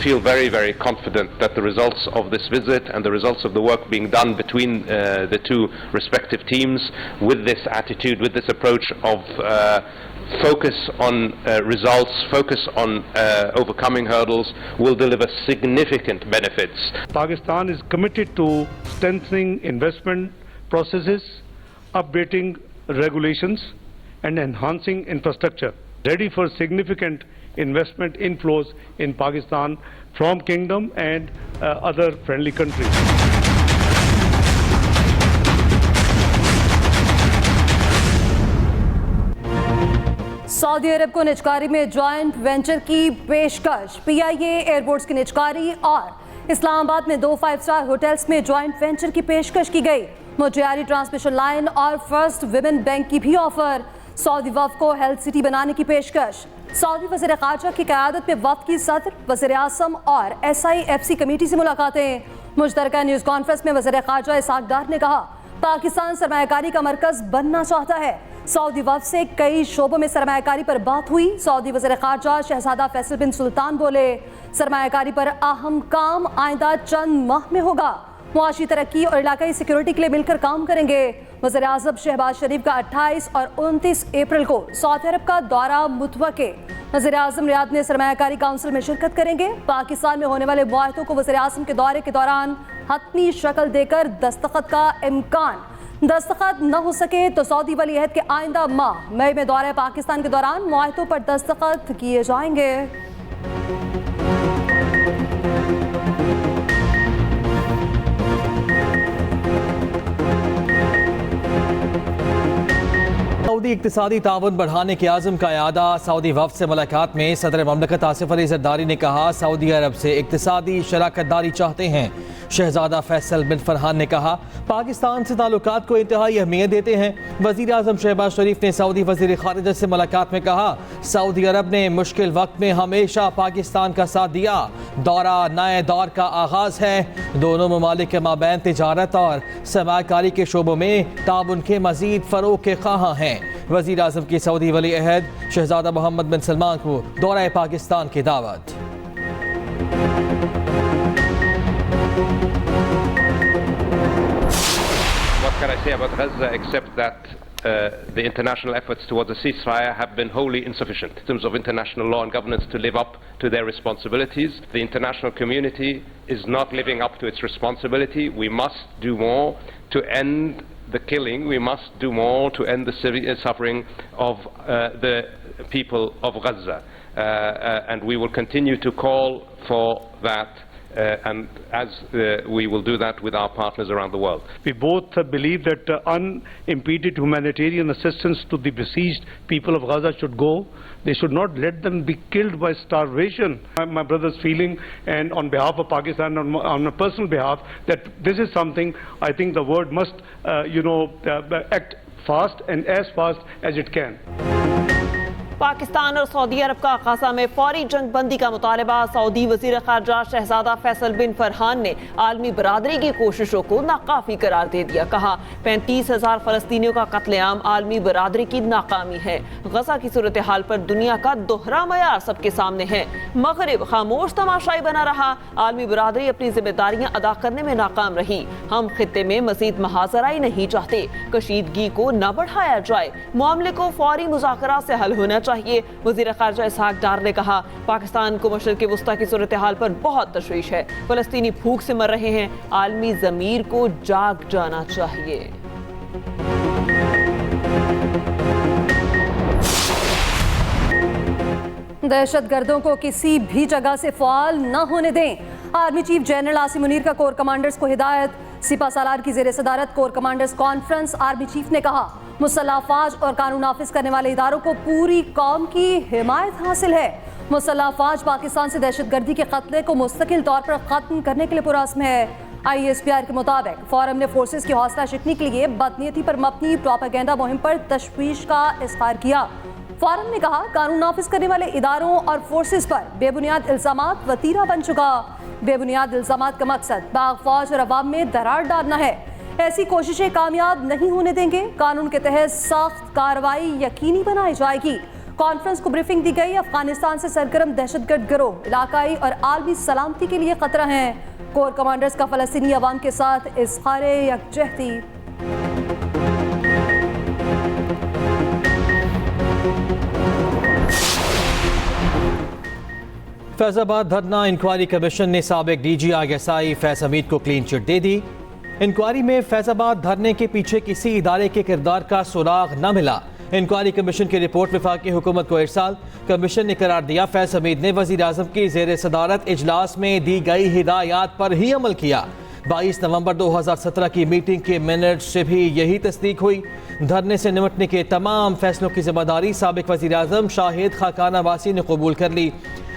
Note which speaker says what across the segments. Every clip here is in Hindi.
Speaker 1: feel very confident that the results of this visit and the results of the work being done between the two respective teams, with this attitude, with this approach of focus on results, focus on overcoming hurdles, will deliver significant benefits.
Speaker 2: Pakistan is committed to strengthening investment processes, updating regulations and enhancing infrastructure, ready for significant investment inflows in Pakistan from Kingdom and other friendly countries.
Speaker 3: Saudi Arab को निजकारी में जॉइंट वेंचर की पेशकश, पीआईए एयरपोर्ट्स की निजकारी और इस्लामाबाद में 2 5-स्टार होटल्स में जॉइंट वेंचर की पेशकश की गई। मुजियारी ट्रांसमिशन लाइन और फर्स्ट विमेन बैंक की भी ऑफर। सऊदी वफ़द को हेल्थ सिटी बनाने की पेशकश। सऊदी वज़ीर ख़ारजा की क़यादत में वफ़द की सदर, वज़ीर आज़म और SIFC कमेटी से मुलाकातें। मुश्तरका न्यूज़ कॉन्फ्रेंस में वज़ीर ख़ारजा इसहाक़ डार ने कहा, पाकिस्तान सरमायाकारी का मरकज़ बनना चाहता है। सऊदी वफ़द से कई शोबों में सरमायाकारी पर बात हुई। सऊदी वज़ीर ख़ारजा शहज़ादा फैसल बिन सुल्तान बोले, सरमायाकारी पर अहम काम आइंदा चंद माह में होगा। मुआशी तरक्की और इलाकाई सिक्योरिटी के लिए मिलकर काम करेंगे। वज़ीर आज़म शहबाज शरीफ का 28 और 29 अप्रैल को सऊदी अरब का दौरा मुतवक्के। वज़ीर आज़म रियाद में सरमायाकारी काउंसिल में शिरकत करेंगे। पाकिस्तान में होने वाले मुआहदों को वज़ीर आज़म के दौरे के दौरान हतमी शक्ल देकर दस्तखत का इम्कान। दस्तखत न हो सके तो सऊदी वली अहद के आइंदा माह मई में दौरे पाकिस्तान के दौरान मुआहदों पर दस्तखत किए जाएंगे।
Speaker 4: सऊदी इक्तिसादी ताउन बढ़ाने के आज़म का यादा। सऊदी वफ़द से मुलाकात में सदर ममलकत आसिफ अली ज़रदारी ने कहा, सऊदी अरब से इक्तिसादी शराकतदारी चाहते हैं। शहजादा फैसल बिन फरहान ने कहा, पाकिस्तान से ताल्लुकात को इंतहाई अहमियत देते हैं। वज़ीर आज़म शहबाज शरीफ ने सऊदी वज़ीर ख़ारिजा से मुलाकात में कहा, सऊदी अरब ने मुश्किल वक्त में हमेशा पाकिस्तान का साथ दिया। दौरा नए दौर का आगाज़ है। दोनों ममालिक के माबैन तिजारत और सरमायाकारी के शोबों में ताउन के मज़ीद फ़रोग़ के ख़्वाहां हैं। वज़ीर आज़म की सऊदी वली अहद शहजादा मोहम्मद बिन सलमान को दौरा पाकिस्तान की दावत।
Speaker 1: What can I say about Gaza except that the international efforts towards a ceasefire have been wholly insufficient in terms of international law and governance to live up to their responsibilities. The international community is not living up to its responsibility. We must do more to end the killing. We must do more to end the severe suffering of the people of Gaza. And we will continue to call for that. And as we will do that with our partners around the world.
Speaker 2: We both believe that unimpeded humanitarian assistance to the besieged people of Gaza should go. They should not let them be killed by starvation. My brother's feeling, and on behalf of Pakistan, on a personal behalf, that this is something I think the world must, act fast and as fast as it can.
Speaker 5: Pakistan और सऊदी अरब का गाज़ा में फौरी जंग बंदी का मुतालबा। सऊदी वज़ीर ख़ारजा शहजादा फैसल बिन फरहान ने आलमी बरादरी की कोशिशों को नाकाफी करार दे दिया। कहा, 35,000 फ़लस्तीनियों का कत्लेआम आलमी बरादरी की नाकामी है। गज़ा की सूरत हाल पर दुनिया का दोहरा मयार सबके सामने है। मगरिब खामोश तमाशाई बना रहा। आलमी बरादरी अपनी जिम्मेदारियाँ अदा करने में नाकाम रही। हम खित्ते में मज़ीद महाजराई नहीं चाहते। कशीदगी को न बढ़ाया जाए। मामले को फौरी मुज़ाकरात से हल होना चाहिए। वज़ीर ख़ारजा इसहाक़ डार ने कहा, पाकिस्तान को मशरिक़ वस्ता की सूरत हाल पर बहुत तशवीश है। फ़लस्तीनी भूख से मर रहे हैं। आलमी ज़मीर को जाग जाना चाहिए।
Speaker 3: दहशतगर्दों को किसी भी जगह से फ़ाल न होने दें। Army chief general Asim Munir का कोर कमांडर्स को हिदायत। सिपा सालार की ज़ेर सदारत core commanders conference. Army chief ने कहा, मुसल्लह फ़ौज और कानून नाफिज करने वाले इदारों को पूरी कौम की हिमायत हासिल है। मुसल्लह फ़ौज पाकिस्तान से दहशतगर्दी के खतरे को मुस्तकिल तौर पर ख़त्म करने के लिए पुरअज़्म है। ISPR के मुताबिक फोरम ने फोर्सेस की हौसला शिकनी के लिए बदनीयती पर मबनी प्रोपेगेंडा मुहिम पर तशवीश का इज़हार किया। फोरम ने कहा, कानून नाफिज करने वाले इदारों और फोर्सेस पर बेबुनियाद इल्ज़ामात वतीरा बन चुका। बेबुनियाद इल्ज़ामात का मकसद बाग फौज और अवाम में दरार डालना है। ऐसी कोशिशें कामयाब नहीं होने देंगे। कानून के तहत सख्त कार्रवाई यकीनी बनाई जाएगी। कॉन्फ्रेंस को ब्रीफिंग दी गई। अफगानिस्तान से सरगर्म दहशतगर्द गिरोह इलाकाई और आलमी सलामती के लिए खतरा हैं। कोर कमांडर्स का फलस्तीनी अवाम के साथ इज़हारे यकजहती।
Speaker 4: फैजाबाद धरना इंक्वायरी कमीशन ने साबिक DG ISI फैज हमीद को क्लीन चिट दे दी। इंक्वायरी में फैजाबाद धरने के पीछे किसी इदारे के किरदार का सुराग न मिला। इंक्वायरी कमीशन की रिपोर्ट वफाकी हुकूमत को इरसाल। कमीशन ने करार दिया फैज हमीद ने वज़ीर आज़म की ज़ेर सदारत इजलास में दी गई हिदायत पर ही अमल किया। 22 नवंबर 2017 की मीटिंग के मिनट से भी यही तस्दीक हुई। धरने से निपटने के तमाम फैसलों की जिम्मेदारी साबिक वज़ीर आज़म शाहिद खाकान अब्बासी ने कबूल कर ली।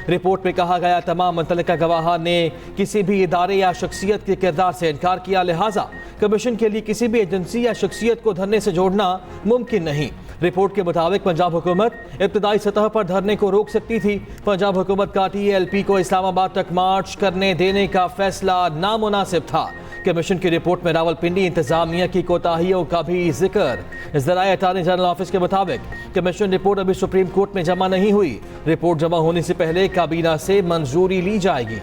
Speaker 4: रिपोर्ट में कहा गया तमाम मुतल्लिका गवाह ने किसी भी इदारे या शख्सियत के किरदार से इनकार किया, लिहाजा कमीशन के लिए किसी भी एजेंसी या शख्सियत को धरने से जोड़ना मुमकिन नहीं। रिपोर्ट के मुताबिक पंजाब हुकूमत इब्तदाई सतह पर धरने को रोक सकती थी। पंजाब हुकूमत का TLP को इस्लामाबाद तक मार्च करने देने का फैसला नामुनासिब था। कमीशन की रिपोर्ट में रावलपिंडी इंतजामिया की कोताहियों का भी जिक्र। ज़राए अटॉर्नी जनरल ऑफिस के मुताबिक कमीशन रिपोर्ट अभी सुप्रीम कोर्ट में जमा नहीं हुई। रिपोर्ट जमा होने से पहले काबीना से मंजूरी ली जाएगी।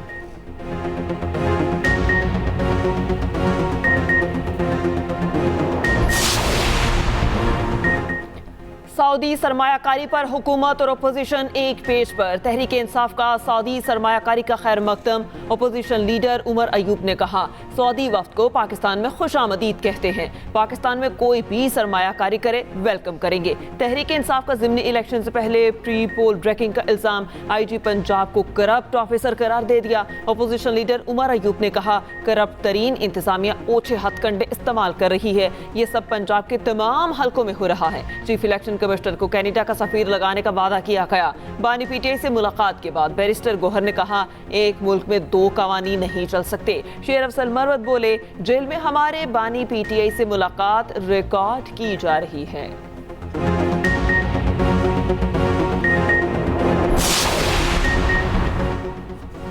Speaker 5: सऊदी सरमायाकारी पर हुकूमत और अपोजिशन एक पेज पर। तहरीक इंसाफ का सऊदी सरमायाकारी का खैर मकदम। अपोजिशन लीडर उमर अयूब ने कहा सऊदी वफ्द को पाकिस्तान में खुशामदीद कहते हैं। पाकिस्तान में कोई भी सरमायाकारी करे वेलकम करेंगे। तहरीक इंसाफ का ज़िमनी इलेक्शन से पहले प्री पोल ब्रेकिंग का इल्ज़ाम। IG पंजाब को करप्ट ऑफिसर करार दे दिया। अपोजिशन लीडर उमर अयूब ने कहा करप्ट तरीन इंतजामिया ओछे हथकंडे इस्तेमाल कर रही है। ये सब पंजाब के तमाम हलकों में हो रहा है। चीफ इलेक्शन कमिश्नर को कैनेडा का सफीर लगाने का वादा किया गया। बानी PTI से मुलाकात के बाद बैरिस्टर गोहर ने कहा एक मुल्क में दो कवानीन नहीं चल सकते। शेर अफजल मरवत बोले जेल में हमारे बानी PTI से मुलाकात रिकॉर्ड की जा रही है।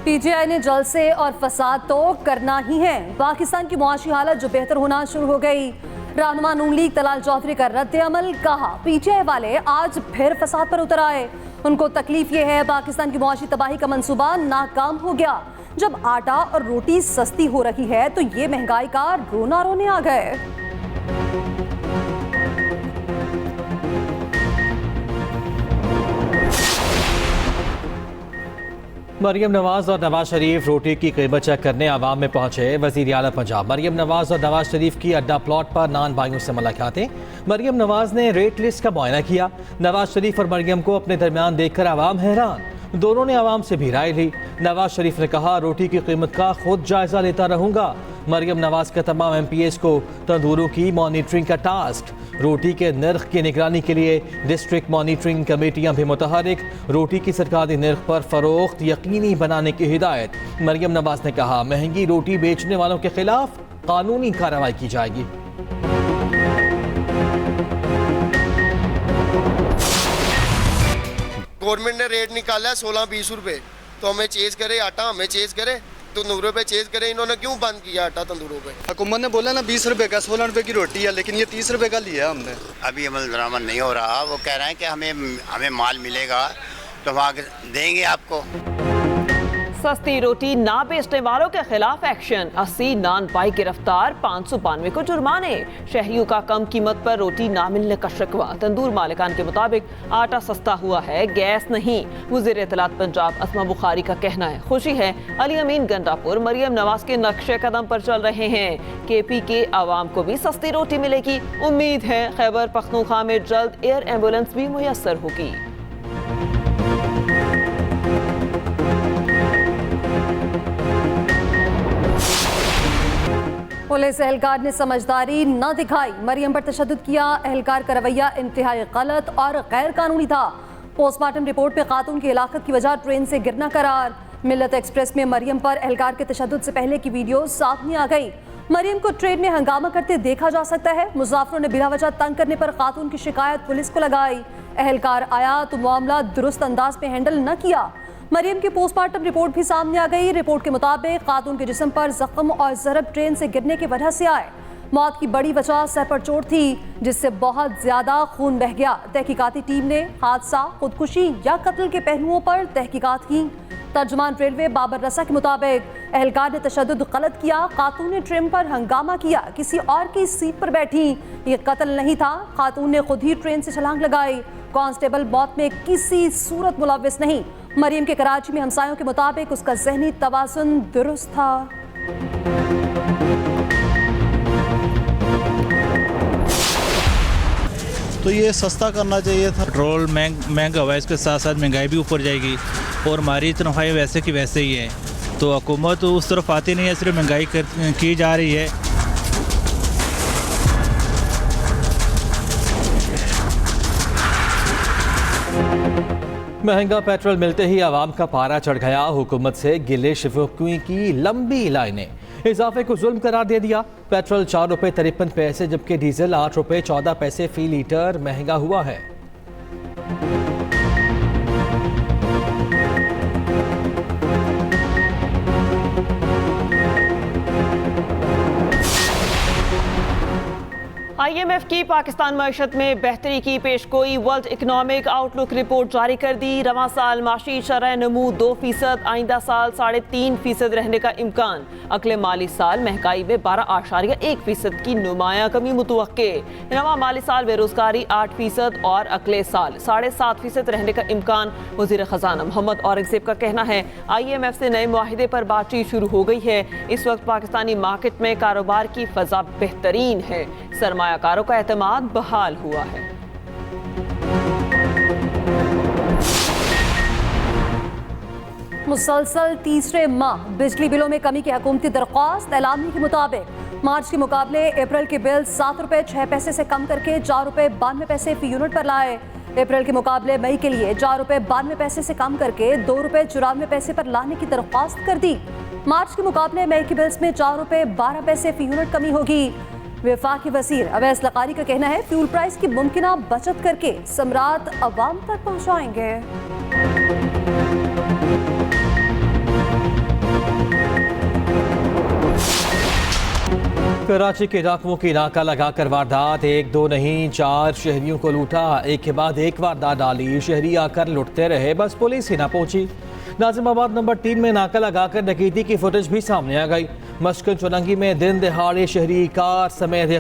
Speaker 3: PTI ने जलसे और फसाद तो करना ही है। पाकिस्तान की मुआशी हालत जो बेहतर होना शुरू हो गई। रहनुमा नून लीग तलाल चौधरी का रद्द अमल। कहा PTI वाले आज फिर फसाद पर उतर आए। उनको तकलीफ ये है पाकिस्तान की मुआशी तबाही का मंसूबा नाकाम हो गया। जब आटा और रोटी सस्ती हो रही है तो ये महंगाई का रोना रोने आ गए।
Speaker 4: मरियम नवाज और नवाज शरीफ रोटी की कीमत चेक करने आवाम में पहुंचे। वज़ीर आला पंजाब मरियम नवाज और नवाज शरीफ की अड्डा प्लॉट पर नान भाइयों से मुलाकातें। मरियम नवाज ने रेट लिस्ट का मुआयना किया। नवाज शरीफ और मरियम को अपने दरमियान देखकर आवाम हैरान। दोनों ने आवाम से भी राय ली। नवाज शरीफ ने कहा रोटी की कीमत का खुद जायजा लेता रहूंगा। मरियम नवाज का तमाम MPs को तंदूरों की मॉनिटरिंग का टास्क। रोटी के नर्ख की निगरानी के लिए डिस्ट्रिक्ट मॉनिटरिंग कमेटियां भी मुतहरिक। रोटी की सरकारी नर्ख पर फरोख्त यकीनी बनाने की हिदायत। मरियम नवाज ने कहा महंगी रोटी बेचने वालों के खिलाफ कानूनी कार्रवाई की जाएगी।
Speaker 6: गवर्नमेंट ने रेट निकाला है 16-20 रुपए, तो हमें चेज करे आटा, हमें चेज करे तंदूरों पे चेज करे। इन्होंने क्यों बंद किया आटा तंदूरों पे?
Speaker 7: हुकूमत ने बोला ना 20 रुपए का 16 रुपए की रोटी है, लेकिन ये 30 रुपए का लिया हमने।
Speaker 8: अभी अमल दरामद नहीं हो रहा। वो कह रहे हैं कि हमें माल मिलेगा तो वहाँ देंगे आपको।
Speaker 5: सस्ती रोटी ना बेचने वालों के खिलाफ एक्शन। 80 नान पाई गिरफ्तार, 592 को जुर्माने। शहरियों का कम कीमत पर रोटी ना मिलने का शिकवा। तंदूर मालिकान के मुताबिक आटा सस्ता हुआ है, गैस नहीं। वज़ीर इत्तलात पंजाब अस्मा बुखारी का कहना है खुशी है अली अमीन गंडापुर मरियम नवाज के नक्शे कदम पर चल रहे हैं। KP के आवाम को भी सस्ती रोटी मिलेगी। उम्मीद है खैबर पख्तूनख्वा में जल्द एयर एम्बुलेंस भी मुयस्सर होगी।
Speaker 3: पुलिस एहलकार ने समझदारी न दिखाई, मरियम पर तशद्दुद किया। एहलकार का रवैया इंतहाई गलत और गैर कानूनी था। पोस्टमार्टम रिपोर्ट में खातून की हिलाकत की वजह ट्रेन से गिरना करार। मिल्लत एक्सप्रेस में मरियम पर एहलकार के तशद्दुद से पहले की वीडियो सामने आ गई। मरियम को ट्रेन में हंगामा करते देखा जा सकता है। मुसाफिरों ने बिला वजह तंग करने पर खातून की शिकायत पुलिस को लगाई। एहलकार आया तो मामला दुरुस्त अंदाज में हैंडल न किया। मरियम की पोस्टमार्टम रिपोर्ट भी सामने आ गई। रिपोर्ट के मुताबिक खातून के जिस्म पर जख्म और ज़रब ट्रेन से गिरने की वजह से आए। मौत की बड़ी वजह सर पर चोट थी, जिससे बहुत ज्यादा खून बह गया। तहकीकाती टीम ने हादसा, खुदकुशी या कत्ल के पहलुओं पर तहकीकात की। तर्जुमान रेलवे बाबर रसा के मुताबिक एहलकार ने तशद्दुद गलत किया, खातून ने ट्रेन पर हंगामा किया, किसी और की सीट पर बैठी। ये कत्ल नहीं था, खातून ने खुद ही ट्रेन से छलांग लगाई। कांस्टेबल मौत में किसी सूरत मुलव्विस नहीं। मरियम के कराची में हमसायों के मुताबिक उसका जहनी तवाज़ुन दुरुस्त था।
Speaker 9: तो ये सस्ता करना चाहिए था। पेट्रोल महंगा हुआ है, इसके साथ साथ महंगाई भी ऊपर जाएगी और हमारी तनख्वाहें वैसे की वैसे ही है, तो हुकूमत उस तरफ आती नहीं है, सिर्फ महंगाई की जा रही है।
Speaker 4: महंगा पेट्रोल मिलते ही आवाम का पारा चढ़ गया। हुकूमत से गिले शिकवे की लंबी लाइनें, इजाफे को जुल्म करार दे दिया। पेट्रोल 4 रुपये 53 पैसे जबकि डीजल 8 रुपये 14 पैसे फी लीटर महंगा हुआ है।
Speaker 5: IMF की पाकिस्तान मईशत में बेहतरी की पेशगोई। वर्ल्ड इकनॉमिक आउटलुक रिपोर्ट जारी कर दी। रवां साल माशी शरह नमू 2%, आइंदा साल 3.5% रहने का इम्कान। अगले माली साल महंगाई में 12.1% की नुमाया कमी मुतवक्के। रवां माली साल बेरोजगारी 8% और अगले साल 7.5% रहने का इम्कान। वज़ीर ख़जाना मोहम्मद औरंगज़ेब का कहना है IMF से नए मुआहिदे पर बातचीत शुरू हो गई है। इस वक्त पाकिस्तानी मार्केट में कारोबार की फ़ज़ा बेहतरीन है, सरमायाकारों का एतमाद बहाल हुआ है।
Speaker 3: मुसलसल तीसरे माह बिजली बिलों में कमी की हुकूमती दरख्वास्त। एलामी के मुताबिक मार्च के मुकाबले अप्रैल के बिल 7 रुपये 6 पैसे से कम करके 4 रुपये 92 पैसे फी यूनिट पर लाए। अप्रैल के मुकाबले मई के लिए 4 रुपये 92 पैसे से कम करके 2 रुपये 94 पैसे पर लाने की दरख्वास्त कर दी। मार्च के मुकाबले मई के बिल्स में 4 रुपये 12 पैसे फी यूनिट कमी होगी। वफाकी वज़ीर अवैस लकारी का कहना है फ्यूल प्राइस की मुमकिना बचत करके समरात अवाम तक पहुंचाएंगे।
Speaker 4: कराची के डाकुओं की नाका लगाकर वारदात, 1 2 नहीं 4 शहरियों को लूटा। एक के बाद एक वारदात डाली, शहरी आकर लुटते रहे, बस पुलिस ही ना पहुंची। नाजिमाबाद नंबर 3 में नाका लगाकर डकैती की फुटेज भी सामने आ गई। मस्कन चुरंगी में दिन दहाड़े शहरी कार समेत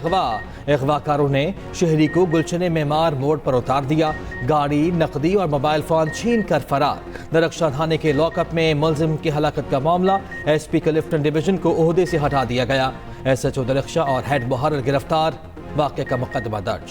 Speaker 4: अगवाकारों ने शहरी को गुलशने मेमार मोड़ पर उतार दिया। गाड़ी, नकदी और मोबाइल फोन छीन कर फरार। दरख्शां थाने के लॉकअप में मुलजिम की हलाकत का मामला। SP क्लिफ्टन डिवीजन को ओहदे से हटा दिया गया। SHO दरख्शां और हेड मुहर्रर गिरफ्तार। वाक़े का मुकदमा दर्ज।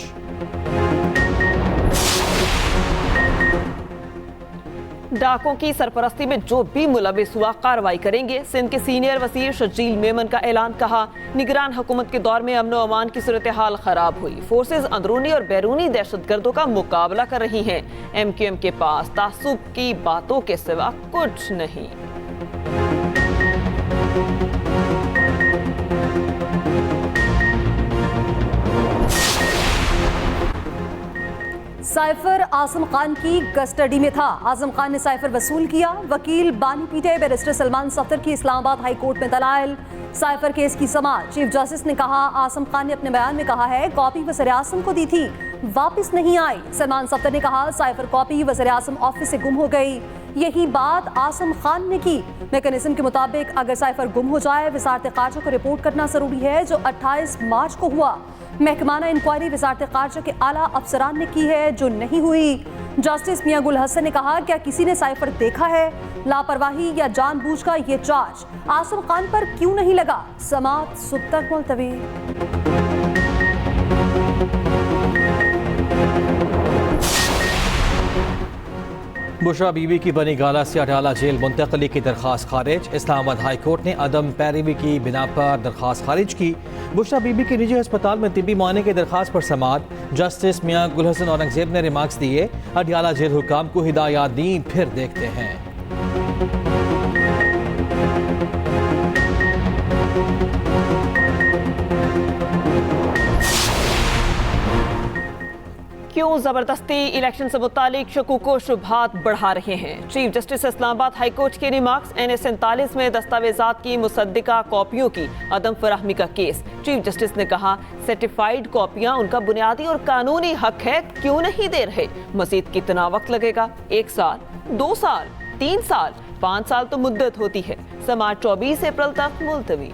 Speaker 5: डाकों की सरपरस्ती में जो भी मुलविस हुआ कार्रवाई करेंगे। सिंध के सीनियर वज़ीर शजील मेमन का ऐलान। कहा निगरान हुकूमत के दौर में अमन व अमान की सूरत हाल खराब हुई। फोर्सेज अंदरूनी और बैरूनी दहशतगर्दों का मुकाबला कर रही हैं। MQM के पास तासुब की बातों के सिवा कुछ नहीं।
Speaker 3: साइफर आजम खान की कस्टडी में था। आजम खान ने साइफर वसूल किया। वकील बानी पीटे बैरिस्टर सलमान सफ्दर की इस्लामाबाद हाई कोर्ट में दलाइल। साइफर केस की समाअत। चीफ जस्टिस ने कहा आजम खान ने अपने बयान में कहा है कॉपी वज़ीर आज़म को दी थी, वापस नहीं आई। सलमान सफ्दर ने कहा साइफर कॉपी वज़ीर आज़म ऑफिस से गुम हो गई। यही बात आजम खान ने की। मैकेनिज्म के मुताबिक अगर साइफर गुम हो जाए वज़ारत ख़ारजा को रिपोर्ट करना जरूरी है, जो 28 मार्च को हुआ। महकमाना इंक्वायरी वज़ारत ख़ारजा के आला अफसरान ने की है, जो नहीं हुई। जस्टिस मियां गुल हसन ने कहा क्या किसी ने साइफर देखा है? लापरवाही या जानबूझ का ये चार्ज आजम खान पर क्यों नहीं लगा? समाअत सुबह तक मुलतवी।
Speaker 4: बुशरा बीबी की बनी गाला से अटाला जेल मुंतकली की दरख्वास्त खारिज। इस्लामाबाद हाई कोर्ट ने अदम पैरवी की बिना पर दरख्वास्त खारिज की। बुशरा बीबी के निजी अस्पताल में तिब्बी मुआयने की दरख्वास्त पर समाअत। जस्टिस मियां गुल हसन औरंगजेब ने रिमार्क्स दिए, अटाला जेल हुकाम को हिदायत दी, फिर देखते हैं।
Speaker 5: क्यों रोज जबरदस्ती इलेक्शन से मुतालिक शकूक व शुबहात बढ़ा रहे हैं। Chief justice Islamabad high court के रिमार्क्स NA47 में दस्तावेजात की मुसद्दिका कॉपियों की अदम फराहमी का केस। चीफ जस्टिस ने कहा, सर्टिफाइड कॉपियां उनका बुनियादी और कानूनी हक है, क्यों नहीं दे रहे? मजीद कितना वक्त लगेगा? 1 साल, 2 साल, 3 साल, 5 साल तो मुद्दत होती है। समाअत 24 अप्रैल तक मुलतवी।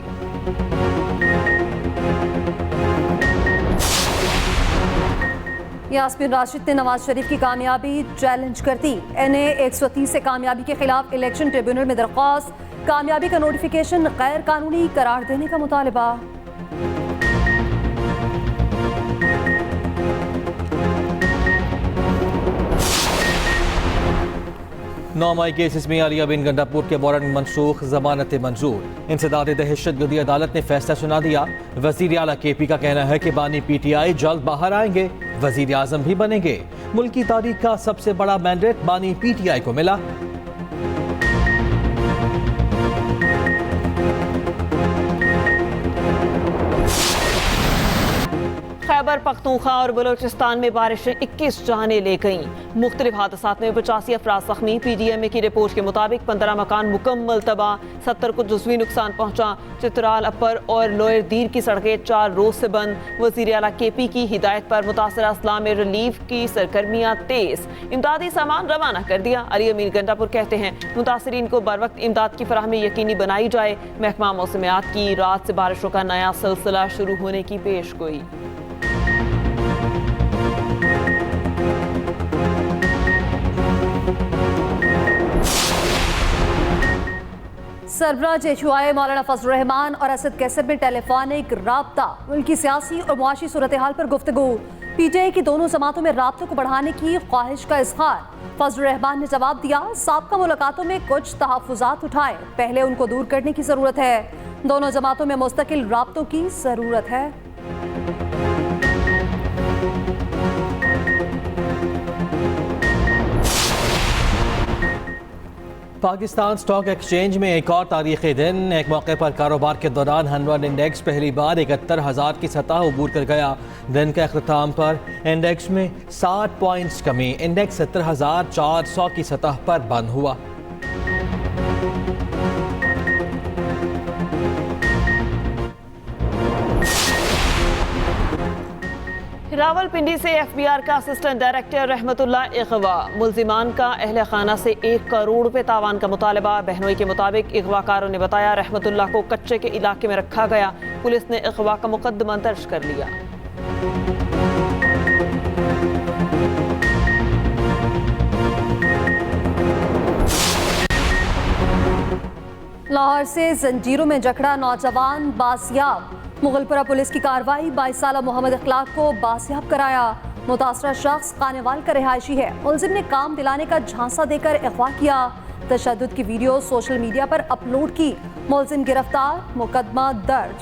Speaker 3: यास्मीन राशिद ने नवाज शरीफ की कामयाबी चैलेंज कर दी। NA 130 से कामयाबी के खिलाफ इलेक्शन ट्रिब्यूनल में दरख्वास्त। कामयाबी का नोटिफिकेशन गैर कानूनी करार देने का मुतालबा।
Speaker 4: नौमाई केसेस में आलिया बिन गंडापुर के वारंट मनसूख, जमानत मंजूर। इंसदाद दहशतगर्दी अदालत ने फैसला सुना दिया। वजीर आला KP का कहना है कि बानी PTI जल्द बाहर आएंगे, वजीर आजम भी बनेंगे। मुल्क की तारीख का सबसे बड़ा मैंडेट बानी PTI को मिला।
Speaker 5: खैबर पख्तूनख्वा और बलोचिस्तान में बारिशें 21 जाने ले गईं। मुख्तलिफ हादसात में 85 अफराद जख्मी। PGMA की रिपोर्ट के मुताबिक 15 मकान मुकम्मल तबाह, 70 को जुज़वी नुकसान पहुंचा। चित्राल अपर और लोअर दीर की सड़कें 4 रोज से बंद। वज़ीर आला KP की हिदायत पर मुतासरा अजला में रिलीफ की सरगर्मियाँ तेज। इमदादी सामान रवाना कर दिया। अली अमीर गंडापुर कहते हैं, मुतासरीन को बर वक्त इमदाद की फराहमी यकीनी बनाई जाए। महकमा मौसमियात की रात से बारिशों का नया सिलसिला शुरू होने की पेशगोई।
Speaker 3: सरबराह JHUI मौलाना फजल रहमान और असद कैसर में टेलीफोनिक राब्ता। मुल्की सियासी और मुआशी सूरत हाल पर गुफ्तगू। PTI की दोनों जमातों में राब्तों को बढ़ाने की ख्वाहिश का इजहार। फजल रहमान ने जवाब दिया, साबका मुलाकातों में कुछ तहफ़्फ़ुज़ात उठाए, पहले उनको दूर करने की ज़रूरत है। दोनों जमातों में मुस्तकिल राब्तों की ज़रूरत है।
Speaker 4: पाकिस्तान स्टॉक एक्सचेंज में एक और तारीखी दिन। एक मौके पर कारोबार के दौरान 100 इंडेक्स पहली बार 71,000 की सतह अबूर कर गया। दिन के अख्ताम पर इंडेक्स में 60 पॉइंट्स कमी, इंडेक्स 70,400 की सतह पर बंद हुआ।
Speaker 5: रावलपिंडी से FBR का असिस्टेंट डायरेक्टर रहमतुल्लाह अगवा। मुल्जिमान का अहले खाना से 1 करोड़ रुपए तावान का मुतालबा। बहनोई के मुताबिक अगवाकारों ने बताया, रहमतुल्लाह को कच्चे के इलाके में रखा गया। पुलिस ने अगवा का मुकदमा दर्ज कर लिया।
Speaker 3: लाहौर से जंजीरों में जकड़ा नौजवान बासियाब। मुगलपुरा पुलिस की कार्रवाई। 22 साल मोहम्मद इखलाक को बासियाब कराया। मुतासरा शख्स कानेवाल का रिहायशी है। मुलजिम ने काम दिलाने का झांसा देकर अगवा किया। तशद्दुद की वीडियो सोशल मीडिया पर अपलोड की। मुलजिम गिरफ्तार, मुकदमा दर्ज।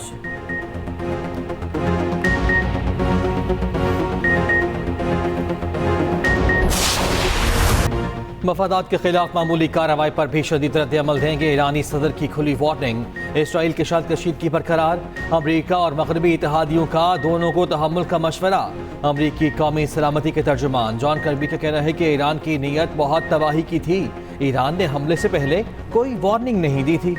Speaker 4: मफादात के खिलाफ मामूली कार्रवाई पर भी शदीद रद्द अमल देंगे। ईरानी सदर की खुली वार्निंग। इसराइल के साथ कशीदगी बरकरार। अमरीका और मगरबी इत्तेहादियों का दोनों को तहम्मुल का मशवरा। अमरीकी कौमी सलामती के तर्जुमान जॉन कर्बी का कहना है कि ईरान की नीयत बहुत तबाही की थी। ईरान ने हमले से पहले कोई वार्निंग नहीं दी थी।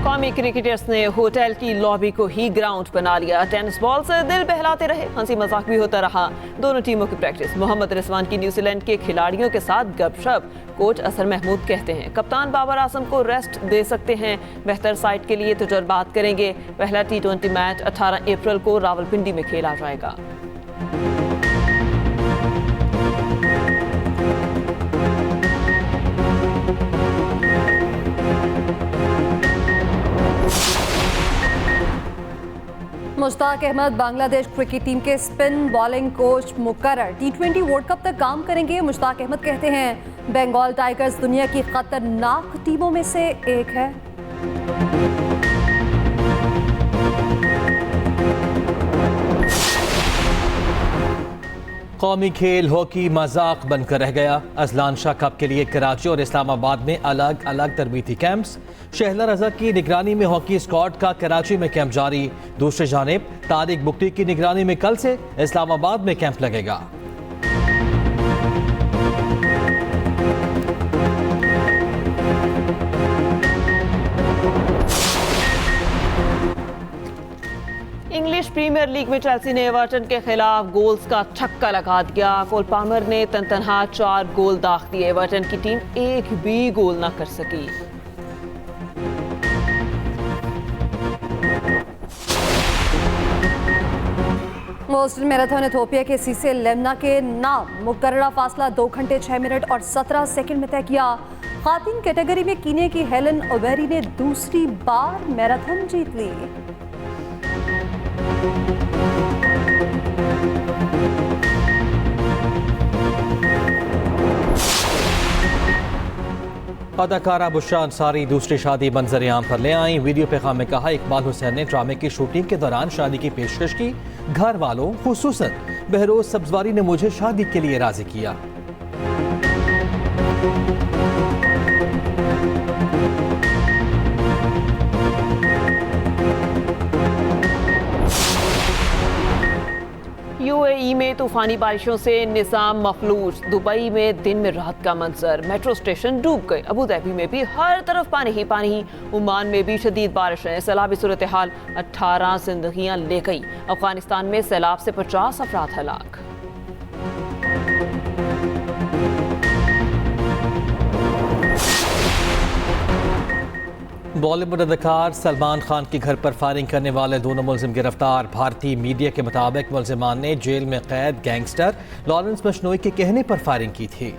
Speaker 5: कौमी क्रिकेटर्स ने होटल की लॉबी को ही ग्राउंड बना लिया। टेनिस बॉल से दिल बहलाते रहे, हंसी मजाक भी होता रहा। दोनों टीमों की प्रैक्टिस। मोहम्मद रिजवान की न्यूजीलैंड के खिलाड़ियों के साथ गपशप। कोच असर महमूद कहते हैं, कप्तान बाबर आजम को रेस्ट दे सकते हैं, बेहतर साइड के लिए तजुर्बात करेंगे। पहला T20 मैच 18 अप्रैल को रावलपिंडी में खेला जाएगा।
Speaker 3: मुश्ताक अहमद बांग्लादेश क्रिकेट टीम के स्पिन बॉलिंग कोच मुकर्रर। T20 वर्ल्ड कप तक काम करेंगे। मुश्ताक अहमद कहते हैं, बंगाल टाइगर्स दुनिया की खतरनाक टीमों में से एक है।
Speaker 4: कौमी खेल हॉकी मजाक बनकर रह गया। अजलान शाह कप के लिए कराची और इस्लामाबाद में अलग अलग तरबीती कैंप्स। शहला रजा की निगरानी में हॉकी स्क्वाड का कराची में कैंप जारी। दूसरी जानिब तारिक बुकटी की निगरानी में कल से इस्लामाबाद में कैंप लगेगा।
Speaker 5: इंग्लिश प्रीमियर लीग में चेल्सी ने एवर्टन के खिलाफ गोल्स का छक्का लगा दिया। कोल पामर ने तनतनहा 4 गोल दाग दिए। एवर्टन की टीम एक भी गोल न कर सकी।
Speaker 3: बोस्टन मैराथन इथियोपिया के सीसे लेमना के नाम मुकर्ररा फासला 2 घंटे 6 मिनट और 17 सेकंड में तय किया। खातिन कैटेगरी में कीनिया की हेलन ओबेरी ने दूसरी बार मैराथन जीत ली।
Speaker 4: अदाकारा बुशरा अंसारी दूसरी शादी मंजर आम पर ले आई। वीडियो पैगाम में कहा, इकबाल हुसैन ने ड्रामे की शूटिंग के दौरान शादी की पेशकश की। घर वालों खुसूसन बहरोज सब्जवारी ने मुझे शादी के लिए राजी किया।
Speaker 5: यूएई में तूफानी बारिशों से निज़ाम मफलूज। दुबई में दिन में रात का मंजर, मेट्रो स्टेशन डूब गए। अबू धाबी में भी हर तरफ पानी ही पानी। ओमान में भी शदीद बारिशें। सैलाबी सूरत हाल 18 जिंदगियां ले गई। अफगानिस्तान में सैलाब से 50 अफराद हलाक।
Speaker 4: बॉलीवुड अदाकार सलमान खान के घर पर फायरिंग करने वाले दोनों मुलजिम गिरफ्तार। भारतीय मीडिया के मुताबिक मुलजिमान ने जेल में कैद गैंगस्टर लॉरेंस बिश्नोई के कहने पर फायरिंग की थी।